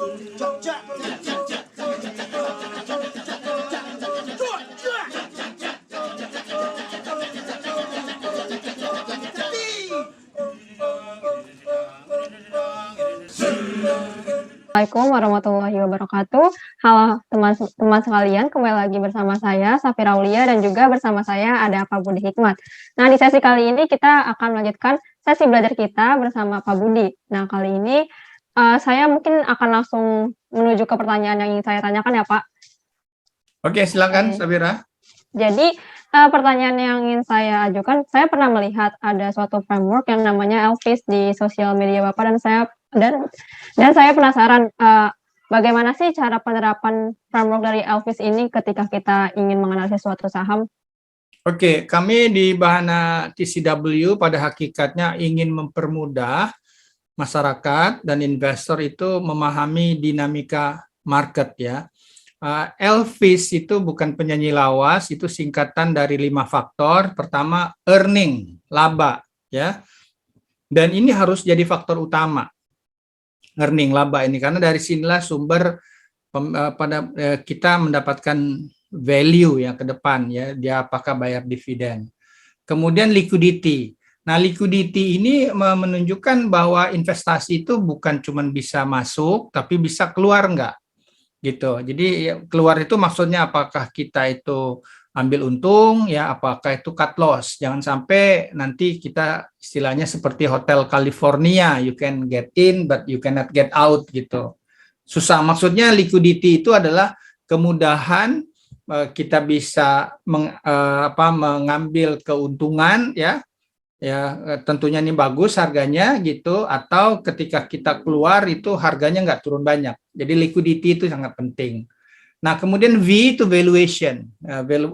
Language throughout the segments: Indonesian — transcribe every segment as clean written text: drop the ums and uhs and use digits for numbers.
Assalamualaikum warahmatullahi wabarakatuh. Halo teman-teman sekalian, kembali lagi bersama saya Safira Aulia dan juga bersama saya ada Pak Budi Hikmat. Nah, di sesi kali ini kita akan melanjutkan sesi belajar kita bersama Pak Budi. Nah, kali ini saya mungkin akan langsung menuju ke pertanyaan yang ingin saya tanyakan ya, Pak. Oke, silakan Safira. Jadi pertanyaan yang ingin saya ajukan, saya pernah melihat ada suatu framework yang namanya Elvis di sosial media Bapak dan saya penasaran bagaimana sih cara penerapan framework dari Elvis ini ketika kita ingin menganalisis suatu saham? Oke, kami di Bahana TCW pada hakikatnya ingin mempermudah masyarakat dan investor itu memahami dinamika market ya. Elvis itu bukan penyanyi lawas, itu singkatan dari 5 faktor. Pertama, earning, laba ya. Dan ini harus jadi faktor utama. Earning, laba ini karena dari sinilah sumber kita mendapatkan value yang ke depan ya, dia apakah bayar dividen. Kemudian liquidity. Nah, liquidity ini menunjukkan bahwa investasi itu bukan cuma bisa masuk tapi bisa keluar enggak. Gitu. Jadi keluar itu maksudnya apakah kita itu ambil untung ya, apakah itu cut loss. Jangan sampai nanti kita istilahnya seperti Hotel California, you can get in but you cannot get out gitu. Susah. Maksudnya liquidity itu adalah kemudahan kita bisa mengambil keuntungan ya tentunya ini bagus harganya gitu, atau ketika kita keluar itu harganya nggak turun banyak. Jadi liquidity itu sangat penting. Nah, kemudian V itu valuation,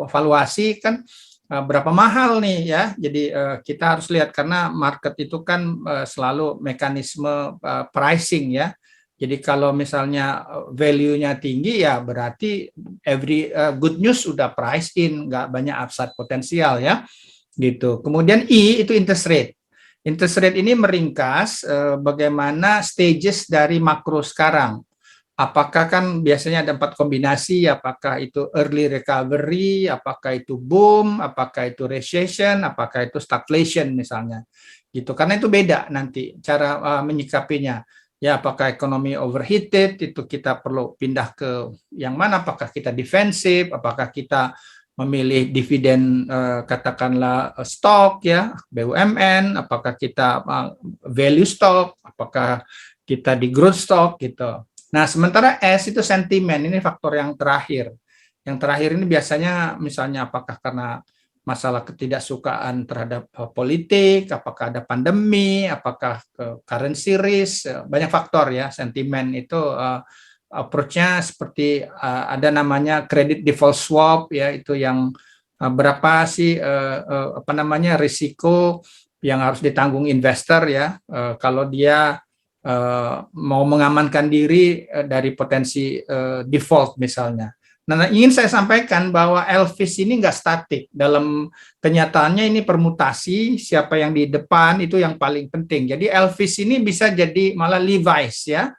valuasi kan berapa mahal nih ya. Jadi kita harus lihat karena market itu kan selalu mekanisme pricing ya. Jadi kalau misalnya value-nya tinggi ya berarti every good news sudah price in, nggak banyak upside potensial ya. Gitu. Kemudian I itu interest rate. Interest rate ini meringkas bagaimana stages dari makro sekarang. Apakah kan biasanya ada 4 kombinasi, apakah itu early recovery, apakah itu boom, apakah itu recession, apakah itu stagflation misalnya. Gitu. Karena itu beda nanti cara menyikapinya. Ya, apakah ekonomi overheated, itu kita perlu pindah ke yang mana, apakah kita defensif, apakah kita memilih dividen katakanlah stok ya, BUMN, apakah kita value stock, apakah kita di growth stock gitu. Nah, sementara S itu sentimen, ini faktor yang terakhir. Yang terakhir ini biasanya misalnya apakah karena masalah ketidaksukaan terhadap politik, apakah ada pandemi, apakah currency risk, banyak faktor ya. Sentimen itu approach-nya seperti ada namanya credit default swap ya, itu yang berapa sih risiko yang harus ditanggung investor ya kalau dia mau mengamankan diri dari potensi default misalnya. Nah, ingin saya sampaikan bahwa Elvis ini nggak statik. Dalam kenyataannya ini permutasi, siapa yang di depan itu yang paling penting. Jadi Elvis ini bisa jadi malah Levi's ya.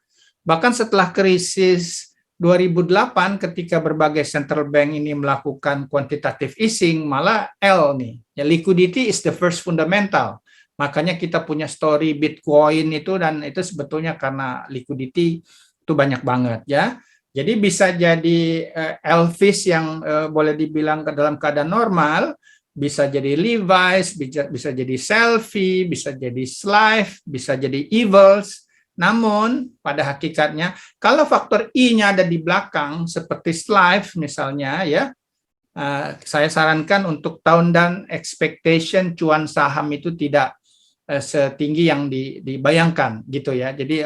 Bahkan setelah krisis 2008 ketika berbagai central bank ini melakukan quantitative easing, malah L nih, ya liquidity is the first fundamental. Makanya kita punya story Bitcoin itu, dan itu sebetulnya karena liquidity itu banyak banget ya. Jadi bisa jadi Elvis yang boleh dibilang ke dalam keadaan normal, bisa jadi Levi's, bisa jadi Selfie, bisa jadi Slive, bisa jadi Evils. Namun pada hakikatnya kalau faktor I-nya ada di belakang seperti Slive misalnya ya, saya sarankan untuk tahun dan expectation cuan saham itu tidak setinggi yang dibayangkan gitu ya. Jadi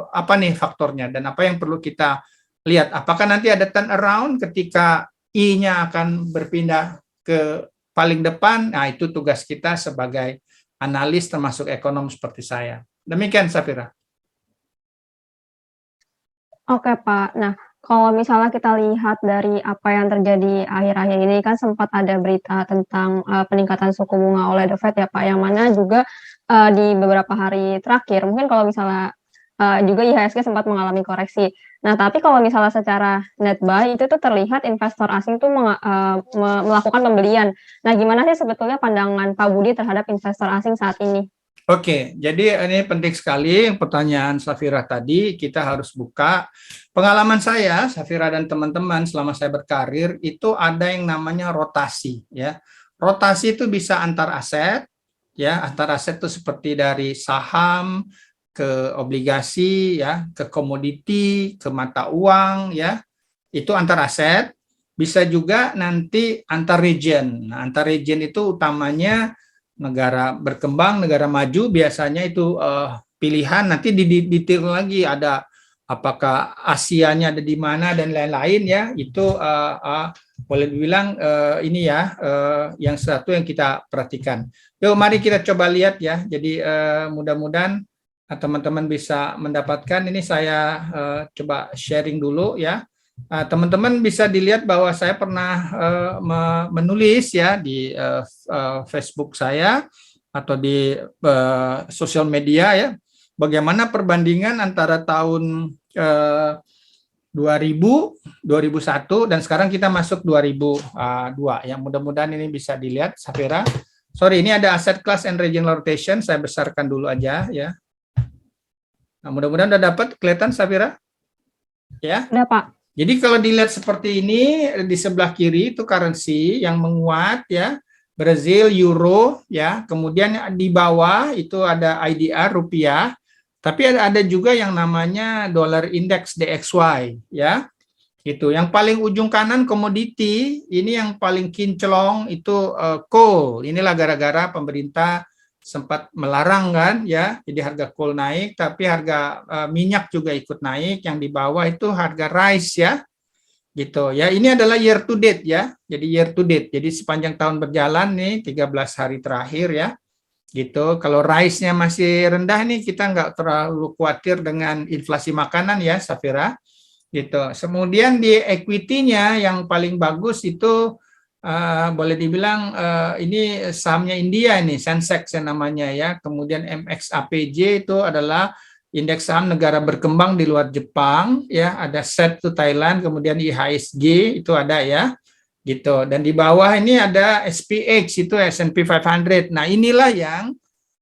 apa nih faktornya dan apa yang perlu kita lihat, apakah nanti ada turnaround ketika I-nya akan berpindah ke paling depan. Nah, itu tugas kita sebagai analis termasuk ekonom seperti saya. Demikian Safira. Oke Pak, nah kalau misalnya kita lihat dari apa yang terjadi akhir-akhir ini kan sempat ada berita tentang peningkatan suku bunga oleh The Fed ya Pak, yang mana juga di beberapa hari terakhir, mungkin kalau misalnya juga IHSG sempat mengalami koreksi. Nah, tapi kalau misalnya secara net buy itu tuh terlihat investor asing tuh melakukan pembelian. Nah, gimana sih sebetulnya pandangan Pak Budi terhadap investor asing saat ini? Oke, jadi ini penting sekali pertanyaan Safira tadi, kita harus buka. Pengalaman saya, Safira dan teman-teman selama saya berkarir, itu ada yang namanya rotasi. Ya. Rotasi itu bisa antar aset, ya, antar aset itu seperti dari saham ke obligasi, ya, ke komoditi, ke mata uang, ya, itu antar aset. Bisa juga nanti antar region. Nah, antar region itu utamanya negara berkembang, negara maju, biasanya itu pilihan. Nanti detail lagi ada apakah Asianya ada di mana dan lain-lain, ya. Itu boleh dibilang ini ya yang satu yang kita perhatikan. Yuk, mari kita coba lihat ya. Jadi mudah-mudahan teman-teman bisa mendapatkan. Ini saya coba sharing dulu ya. Teman-teman bisa dilihat bahwa saya pernah menulis ya di Facebook saya atau di sosial media ya, bagaimana perbandingan antara tahun 2000, 2001 dan sekarang kita masuk 2002 ya. Mudah-mudahan ini bisa dilihat, Safira. Sorry, ini ada asset class and regional rotation, saya besarkan dulu aja ya. Nah, mudah-mudahan udah dapat kelihatan, Safira? Ya. Udah, Pak. Jadi kalau dilihat seperti ini, di sebelah kiri itu currency yang menguat ya, Brazil, Euro ya, kemudian di bawah itu ada IDR rupiah, tapi ada juga yang namanya dollar index DXY ya. Itu yang paling ujung kanan komoditi, ini yang paling kinclong itu coal. Inilah gara-gara pemerintah sempat melarang kan ya, jadi harga coal naik, tapi harga minyak juga ikut naik. Yang di bawah itu harga rice ya, gitu ya. Ini adalah year to date ya, jadi year to date, jadi sepanjang tahun berjalan nih 13 hari terakhir ya, gitu. Kalau rice-nya masih rendah nih, kita nggak terlalu khawatir dengan inflasi makanan ya, Safira, gitu. Kemudian di equity-nya yang paling bagus itu boleh dibilang ini sahamnya India ini, Sensex yang namanya ya. Kemudian MXAPJ itu adalah indeks saham negara berkembang di luar Jepang ya. Ada SET itu Thailand, kemudian IHSG itu ada ya, gitu. Dan di bawah ini ada SPX itu S&P 500. Nah, inilah yang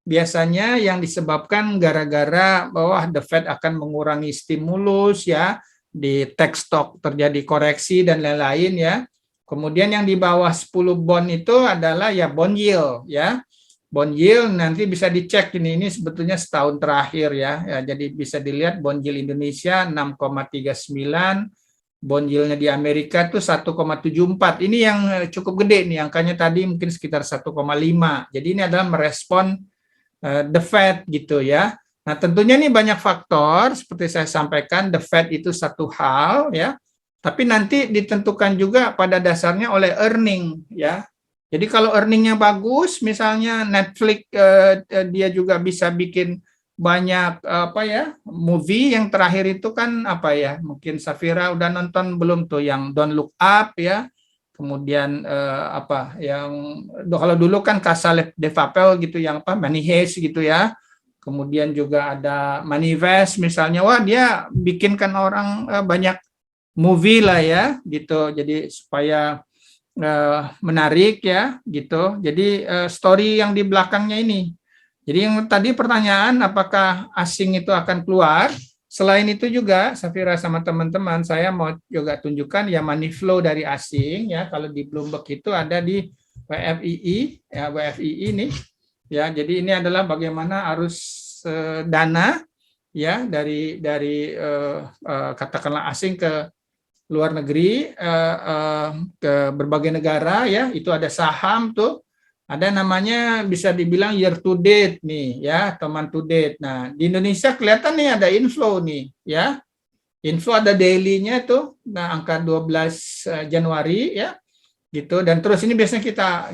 biasanya yang disebabkan gara-gara bahwa the Fed akan mengurangi stimulus ya, di tech stock terjadi koreksi dan lain-lain ya. Kemudian yang di bawah 10 bond itu adalah ya bond yield ya. Bond yield nanti bisa dicek ini sebetulnya setahun terakhir ya. Jadi bisa dilihat bond yield Indonesia 6,39, bond yield-nya di Amerika itu 1,74. Ini yang cukup gede nih, angkanya tadi mungkin sekitar 1,5. Jadi ini adalah merespon the Fed gitu ya. Nah, tentunya ini banyak faktor seperti saya sampaikan, the Fed itu satu hal ya. Tapi nanti ditentukan juga pada dasarnya oleh earning ya. Jadi kalau earningnya bagus, misalnya Netflix dia juga bisa bikin banyak apa ya, movie. Yang terakhir itu kan apa ya, mungkin Safira udah nonton belum tuh yang Don't Look Up ya. Kemudian apa yang kalau dulu kan Casa de Papel gitu, yang apa Money Heist gitu ya. Kemudian juga ada Manifest misalnya, wah dia bikinkan orang banyak movie lah ya, gitu. Jadi supaya menarik ya, gitu. Jadi story yang di belakangnya ini. Jadi yang tadi pertanyaan apakah asing itu akan keluar? Selain itu juga, Safira sama teman-teman, saya mau juga tunjukkan ya money flow dari asing ya. Kalau di Bloomberg itu ada di WFII ya, WFII ini ya. Jadi ini adalah bagaimana arus dana ya dari katakanlah asing ke luar negeri, ke berbagai negara ya. Itu ada saham tuh, ada namanya bisa dibilang year to date nih ya, teman to date. Nah, di Indonesia kelihatan nih ada inflow nih ya. Inflow ada daily-nya tuh, nah angka 12 Januari ya, gitu. Dan terus ini biasanya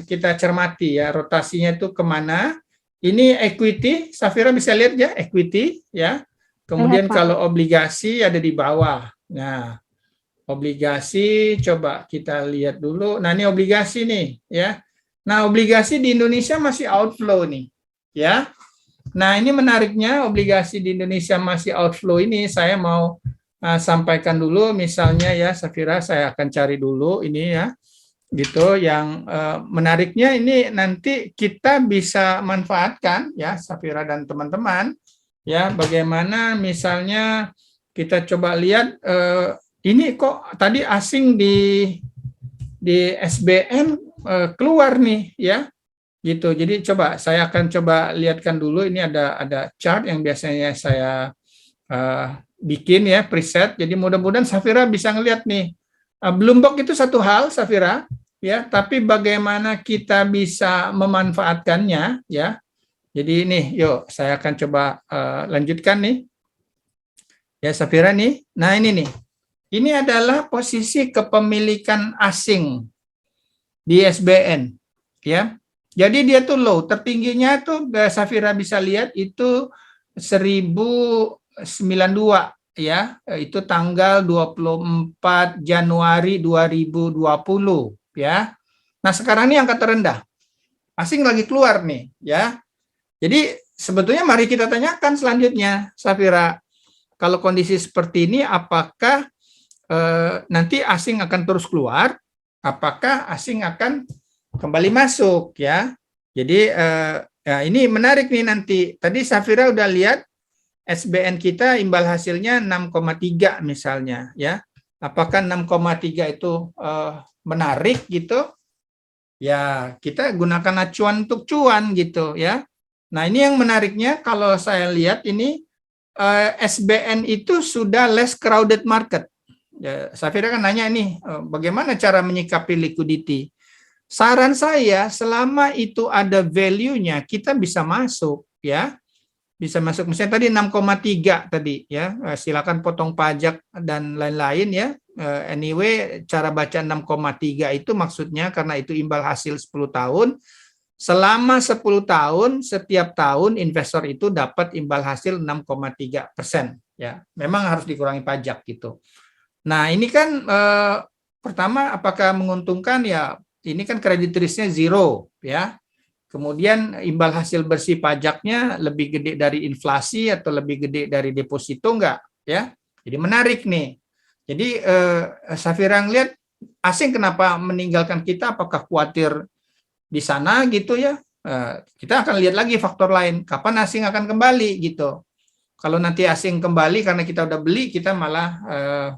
kita cermati ya, rotasinya itu kemana. Ini equity, Safira bisa lihat ya, equity ya. Kemudian kalau obligasi ada di bawah. Nah, obligasi coba kita lihat dulu. Nah, ini obligasi nih ya. Nah, obligasi di Indonesia masih outflow nih ya. Nah, ini menariknya obligasi di Indonesia masih outflow ini saya mau sampaikan dulu misalnya ya Safira, saya akan cari dulu ini ya. Gitu yang menariknya ini nanti kita bisa manfaatkan ya Safira dan teman-teman ya, bagaimana misalnya kita coba lihat ini kok tadi asing di SBN keluar nih ya gitu. Jadi coba saya akan coba lihatkan dulu, ini ada chart yang biasanya saya bikin ya, preset. Jadi mudah-mudahan Safira bisa ngelihat nih. Bloomberg itu satu hal Safira ya, tapi bagaimana kita bisa memanfaatkannya ya. Jadi nih, yuk saya akan coba lanjutkan nih. Ya Safira nih. Nah, ini nih. Ini adalah posisi kepemilikan asing di SBN ya. Jadi dia tuh low, tertingginya tuh Safira bisa lihat itu 1092 ya, itu tanggal 24 Januari 2020 ya. Nah, sekarang ini angka terendah. Asing lagi keluar nih ya. Jadi sebetulnya mari kita tanyakan selanjutnya Safira, kalau kondisi seperti ini apakah nanti asing akan terus keluar? Apakah asing akan kembali masuk ya? Jadi ya ini menarik nih nanti. Tadi Safira udah lihat SBN kita imbal hasilnya 6,3 misalnya ya. Apakah 6,3 itu menarik gitu? Ya, kita gunakan acuan untuk cuan gitu ya. Nah, ini yang menariknya kalau saya lihat ini SBN itu sudah less crowded market. Ya, Safira kan nanya nih, bagaimana cara menyikapi liquidity? Saran saya, selama itu ada value-nya, kita bisa masuk ya. Bisa masuk, misalnya tadi 6,3 tadi ya, silakan potong pajak dan lain-lain ya. Anyway, cara baca 6,3 itu maksudnya karena itu imbal hasil 10 tahun. Selama 10 tahun, setiap tahun investor itu dapat imbal hasil 6,3% ya. Memang harus dikurangi pajak gitu. Nah, ini kan pertama apakah menguntungkan ya, ini kan credit risk-nya zero ya. Kemudian imbal hasil bersih pajaknya lebih gede dari inflasi atau lebih gede dari deposito enggak ya. Jadi menarik nih. Jadi Safira ngeliat asing kenapa meninggalkan kita, apakah khawatir di sana gitu ya. Kita akan lihat lagi faktor lain, kapan asing akan kembali gitu. Kalau nanti asing kembali karena kita udah beli, kita malah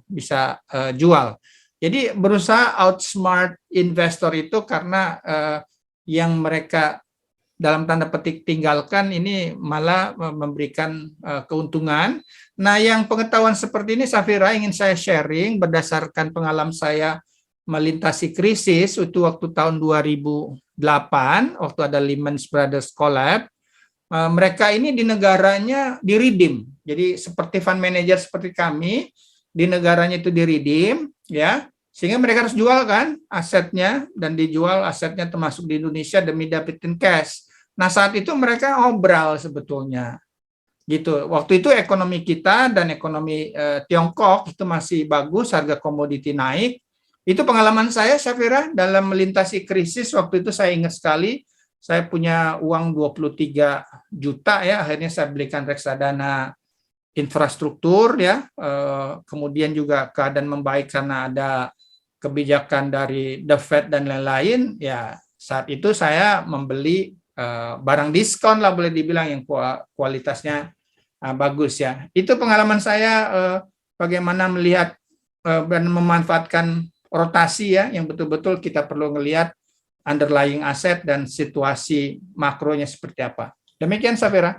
bisa jual. Jadi berusaha outsmart investor itu karena yang mereka dalam tanda petik tinggalkan ini malah memberikan keuntungan. Nah, yang pengetahuan seperti ini Safira ingin saya sharing berdasarkan pengalaman saya melintasi krisis itu waktu tahun 2008 waktu ada Lehman Brothers collapse. Mereka ini di negaranya di redeem. Jadi seperti fund manager seperti kami di negaranya itu di redeem ya. Sehingga mereka harus jual kan asetnya, dan dijual asetnya termasuk di Indonesia demi dapetin cash. Nah, saat itu mereka obral sebetulnya. Gitu. Waktu itu ekonomi kita dan ekonomi Tiongkok itu masih bagus, harga komoditi naik. Itu pengalaman saya, Safira, dalam melintasi krisis waktu itu saya ingat sekali, saya punya uang 23 juta ya, akhirnya saya belikan reksadana infrastruktur ya. Kemudian juga keadaan membaik karena ada kebijakan dari The Fed dan lain-lain, ya saat itu saya membeli barang diskon lah boleh dibilang yang kualitasnya bagus ya. Itu pengalaman saya bagaimana melihat dan memanfaatkan rotasi ya, yang betul-betul kita perlu melihat underlying aset dan situasi makronya seperti apa. Demikian Safira.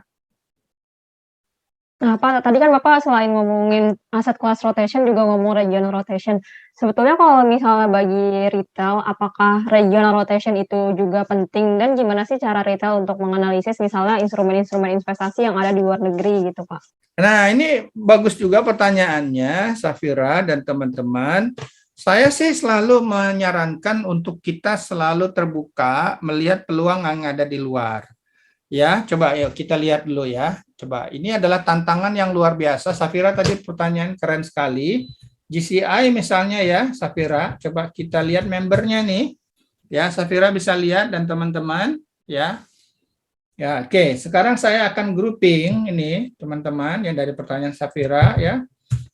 Nah, Pak, tadi kan Bapak selain ngomongin aset class rotation juga ngomong regional rotation. Sebetulnya kalau misalnya bagi retail, apakah regional rotation itu juga penting dan gimana sih cara retail untuk menganalisis misalnya instrumen-instrumen investasi yang ada di luar negeri gitu, Pak? Nah, ini bagus juga pertanyaannya, Safira dan teman-teman. Saya sih selalu menyarankan untuk kita selalu terbuka melihat peluang yang ada di luar. Ya, coba yuk kita lihat dulu ya. Coba, ini adalah tantangan yang luar biasa. Safira tadi pertanyaan keren sekali. GCI misalnya ya, Safira. Coba kita lihat membernya nih. Ya, Safira bisa lihat dan teman-teman ya. Ya, oke. Sekarang saya akan grouping ini teman-teman yang dari pertanyaan Safira ya.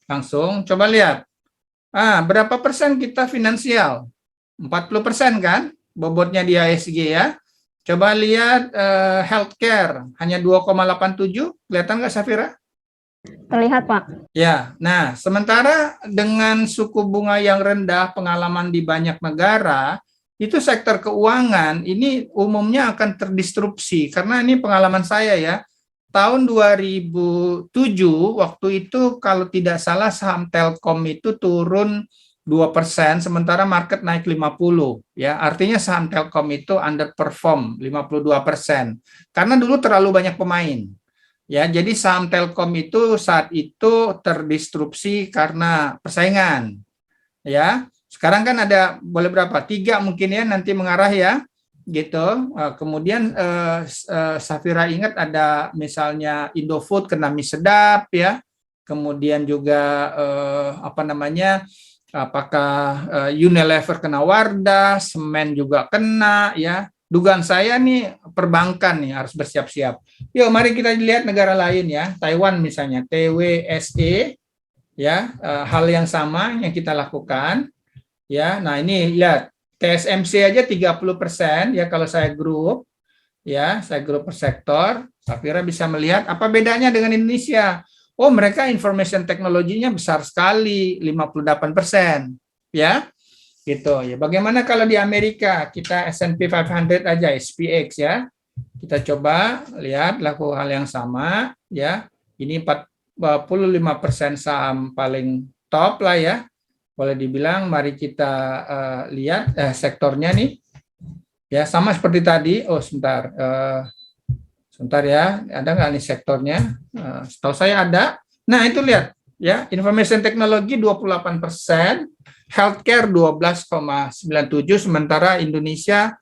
Langsung coba lihat. Berapa persen kita finansial? 40% kan bobotnya di ASG ya. Coba lihat healthcare hanya 2,87, kelihatan nggak Safira? Terlihat, Pak. Ya, nah sementara dengan suku bunga yang rendah, pengalaman di banyak negara, itu sektor keuangan ini umumnya akan terdistrupsi. Karena ini pengalaman saya ya, tahun 2007 waktu itu kalau tidak salah saham Telkom itu turun 2%, sementara market naik 50 ya. Artinya saham Telkom itu underperform 52%. Karena dulu terlalu banyak pemain. Ya, jadi saham Telkom itu saat itu terdistrupsi karena persaingan. Ya, sekarang kan ada boleh berapa? 3 mungkin ya nanti mengarah ya, gitu. Kemudian Safira ingat ada misalnya Indofood kena mie sedap ya. Kemudian juga apa namanya? Apakah Unilever kena Wardah, semen juga kena ya. Dugaan saya nih perbankan nih harus bersiap-siap. Yuk, mari kita lihat negara lain ya. Taiwan misalnya, TWSE ya, hal yang sama yang kita lakukan ya. Nah, ini lihat TSMC aja 30% ya kalau saya grup ya, saya grup per sektor. Safira bisa melihat apa bedanya dengan Indonesia. Oh, mereka information teknologinya besar sekali, 58% ya. Gitu ya. Bagaimana kalau di Amerika kita S&P 500 aja SPX ya. Kita coba lihat laku hal yang sama ya. Ini 45% saham paling top lah ya. Boleh dibilang mari kita lihat sektornya nih. Ya, sama seperti tadi. Oh, sebentar. Sebentar ya. Ada nggak nih sektornya? Setahu saya ada. Nah, itu lihat ya, information technology 28%, healthcare 12,97, sementara Indonesia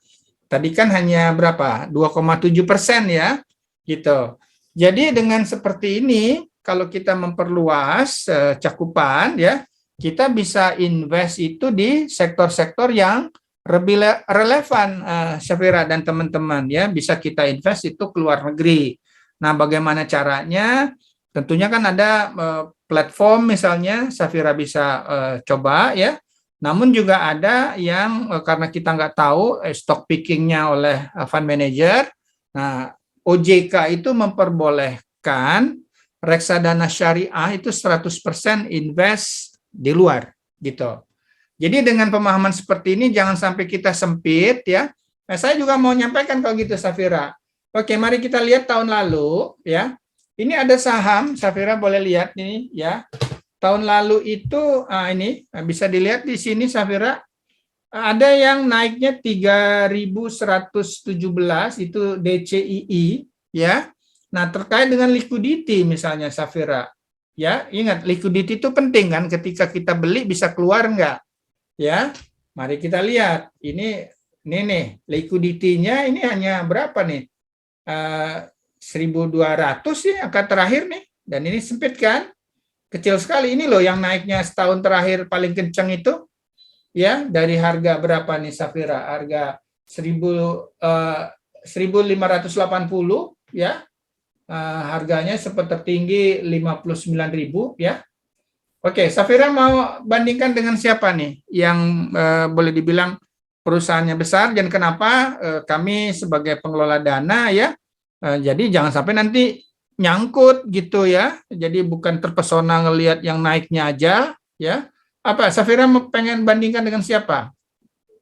tadi kan hanya berapa? 2,7% ya, gitu. Jadi dengan seperti ini, kalau kita memperluas cakupan ya, kita bisa invest itu di sektor-sektor yang lebih relevan, Syafira dan teman-teman ya, bisa kita invest itu ke luar negeri. Nah, bagaimana caranya? Tentunya kan ada platform misalnya Safira bisa coba ya. Namun juga ada yang karena kita nggak tahu stock pickingnya oleh fund manager. Nah, OJK itu memperbolehkan reksadana syariah itu 100% invest di luar gitu. Jadi dengan pemahaman seperti ini jangan sampai kita sempit ya. Nah, saya juga mau nyampaikan kalau gitu Safira. Oke, mari kita lihat tahun lalu ya. Ini ada saham, Safira boleh lihat ini ya. Tahun lalu itu ini bisa dilihat di sini Safira ada yang naiknya 3.117 itu DCII ya. Nah, terkait dengan liquidity misalnya Safira. Ya, ingat liquidity itu penting kan ketika kita beli bisa keluar enggak? Ya. Mari kita lihat. Ini nih liquidity-nya ini hanya berapa nih? 1.200 sih angka terakhir nih, dan ini sempit kan, kecil sekali. Ini loh yang naiknya setahun terakhir paling kencang itu ya, dari harga berapa nih Safira, harga 1.580 ya, harganya sempat tertinggi 59.000 ya. Oke, Safira mau bandingkan dengan siapa nih yang boleh dibilang perusahaannya besar, dan kenapa kami sebagai pengelola dana ya. Jadi jangan sampai nanti nyangkut gitu ya. Jadi bukan terpesona ngelihat yang naiknya aja ya. Apa Safira pengen bandingkan dengan siapa?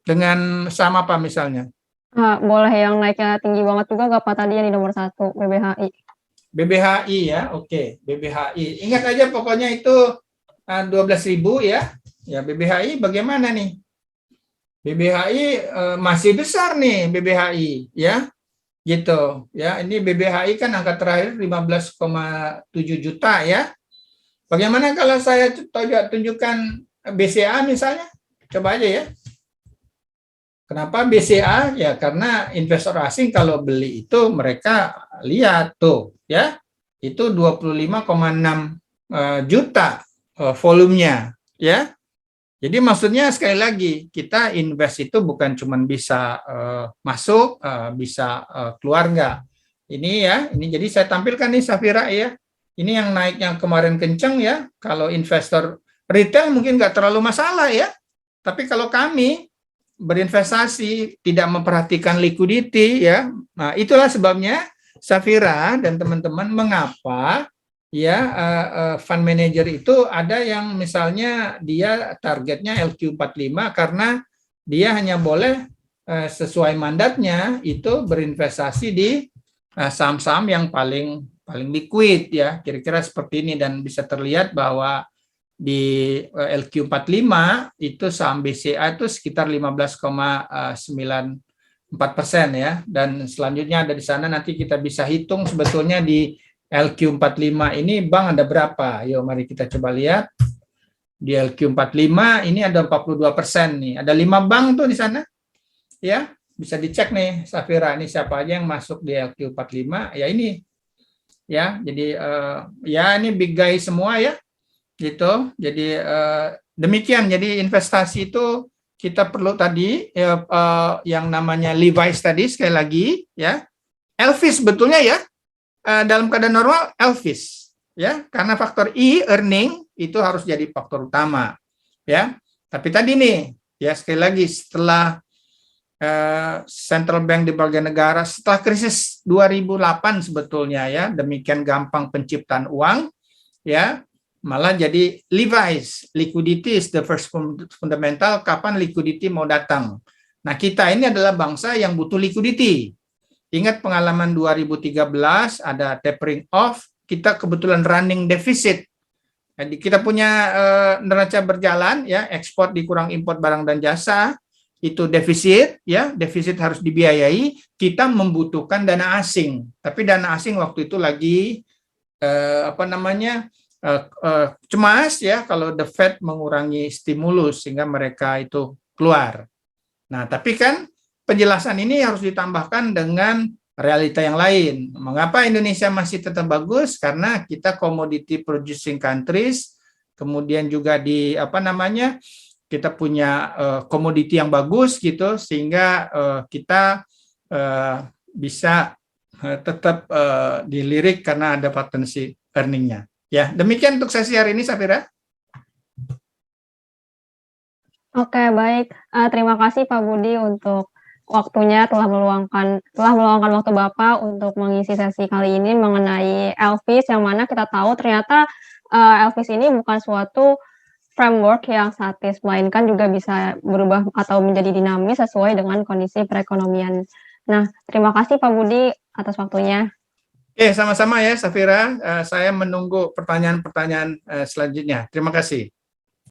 Dengan sama apa misalnya? Boleh yang naiknya tinggi banget juga nggak Pak tadi yang di nomor 1, BBHI. BBHI ya, oke. BBHI. Ingat aja pokoknya itu 12.000 ya. Ya, BBHI bagaimana nih? BBHI masih besar nih BBHI ya. Gitu ya. Ini BBHI kan angka terakhir 15,7 juta ya. Bagaimana kalau saya tunjukkan BCA misalnya? Coba aja ya. Kenapa BCA? Ya karena investor asing kalau beli itu mereka lihat tuh ya. Itu 25,6 juta volumenya ya. Jadi maksudnya sekali lagi kita invest itu bukan cuma bisa masuk, bisa keluar nggak. Ini ya, ini jadi saya tampilkan nih Safira ya. Ini yang naik yang kemarin kenceng ya. Kalau investor retail mungkin nggak terlalu masalah ya. Tapi kalau kami berinvestasi tidak memperhatikan liquidity ya. Nah, itulah sebabnya Safira dan teman-teman mengapa ya fund manager itu ada yang misalnya dia targetnya LQ45 karena dia hanya boleh sesuai mandatnya itu berinvestasi di saham-saham yang paling liquid ya, kira-kira seperti ini, dan bisa terlihat bahwa di LQ45 itu saham BCA itu sekitar 15,94% ya, dan selanjutnya ada di sana nanti kita bisa hitung sebetulnya di LQ45 ini bank ada berapa. Yuk mari kita coba lihat. Di LQ45 ini ada 42% nih. Ada 5 bank tuh di sana. Ya, bisa dicek nih Safira, ini siapa aja yang masuk di LQ45. Ya ini. Ya, jadi ya ini big guy semua ya. Gitu. Jadi demikian. Jadi investasi itu kita perlu tadi yang namanya Levi's tadi sekali lagi ya. Elvis betulnya ya. Dalam keadaan normal Elvis ya, karena faktor E earning itu harus jadi faktor utama ya. Tapi tadi nih ya sekali lagi setelah central bank di berbagai negara setelah krisis 2008 sebetulnya ya, demikian gampang penciptaan uang ya, malah jadi Levi's, liquidity is the first fundamental. Kapan liquidity mau datang? Nah, kita ini adalah bangsa yang butuh liquidity. Ingat pengalaman 2013 ada tapering off, kita kebetulan running deficit. Jadi kita punya neraca berjalan ya, ekspor dikurang import barang dan jasa, itu defisit ya, defisit harus dibiayai, kita membutuhkan dana asing. Tapi dana asing waktu itu lagi cemas ya kalau the Fed mengurangi stimulus sehingga mereka itu keluar. Nah, tapi kan penjelasan ini harus ditambahkan dengan realita yang lain. Mengapa Indonesia masih tetap bagus? Karena kita commodity producing countries, kemudian juga di kita punya komoditi yang bagus gitu, sehingga kita bisa tetap dilirik karena ada potensi earningnya. Ya, demikian untuk sesi hari ini, Safira. Oke, baik. Terima kasih Pak Budi untuk waktunya, telah meluangkan waktu Bapak untuk mengisi sesi kali ini mengenai Elvis, yang mana kita tahu ternyata Elvis ini bukan suatu framework yang statis, melainkan juga bisa berubah atau menjadi dinamis sesuai dengan kondisi perekonomian. Nah, terima kasih Pak Budi atas waktunya. Oke, sama-sama ya Safira. Saya menunggu pertanyaan-pertanyaan selanjutnya. Terima kasih.